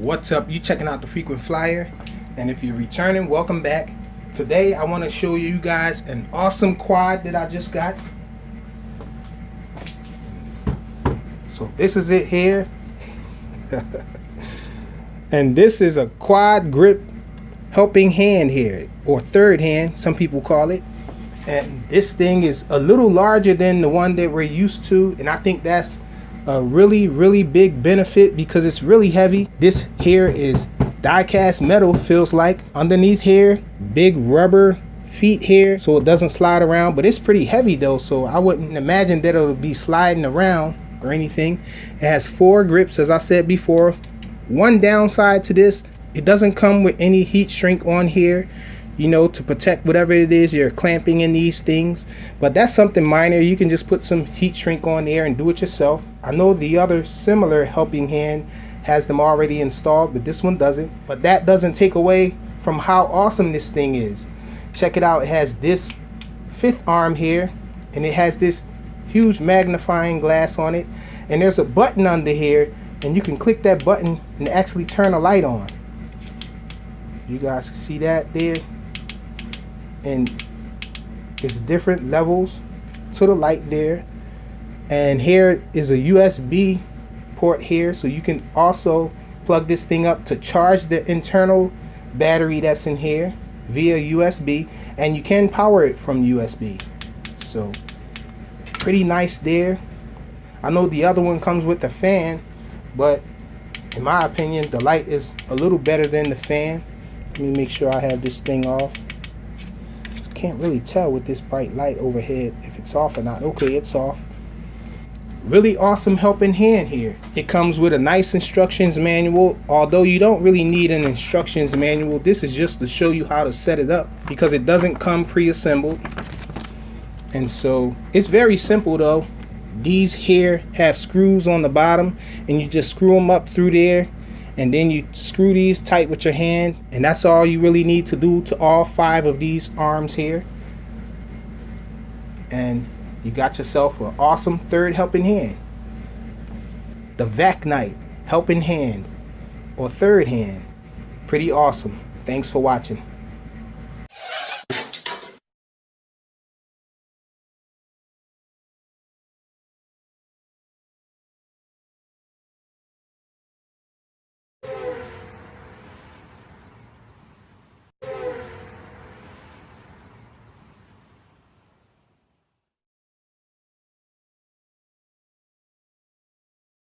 What's up? You checking out the Frequent Flyer, and if you're returning, welcome back. Today I want to show you guys an awesome quad that I just got. So this is it here. And this is a quad grip helping hand here, or third hand, some people call it. And this thing is a little larger than the one that we're used to, and I think that's a really big benefit because it's really heavy. This here is die-cast metal, feels like. Underneath here, big rubber feet here so it doesn't slide around, but it's pretty heavy though, so I wouldn't imagine that it'll be sliding around or anything. It has 4 grips, as I said before. One downside to this, it doesn't come with any heat shrink on here, you know, to protect whatever it is you're clamping in these things, but that's something minor. You can just put some heat shrink on there and do it yourself. I know the other similar helping hand has them already installed, but this one doesn't. But that doesn't take away from how awesome this thing is. Check it out. It has this 5th arm here, and it has this huge magnifying glass on it, and there's a button under here, and you can click that button and actually turn a light on. You guys can see that there, and it's different levels to the light there. And here is a USB port here, so you can also plug this thing up to charge the internal battery that's in here via USB, and you can power it from USB. So pretty nice there. I know the other one comes with the fan, but in my opinion the light is a little better than the fan. Let me make sure I have this thing off. Can't really tell with this bright light overhead if it's off or not. Okay, it's off. Really awesome helping hand here. It comes with a nice instructions manual, although you don't really need an instructions manual. This is just to show you how to set it up because it doesn't come pre-assembled. And so it's very simple though. These here have screws on the bottom, and you just screw them up through there, and then you screw these tight with your hand, and that's all you really need to do to all 5 of these arms here, and you got yourself an awesome third helping hand. The Vacnite helping hand or third hand. Pretty awesome. Thanks for watching.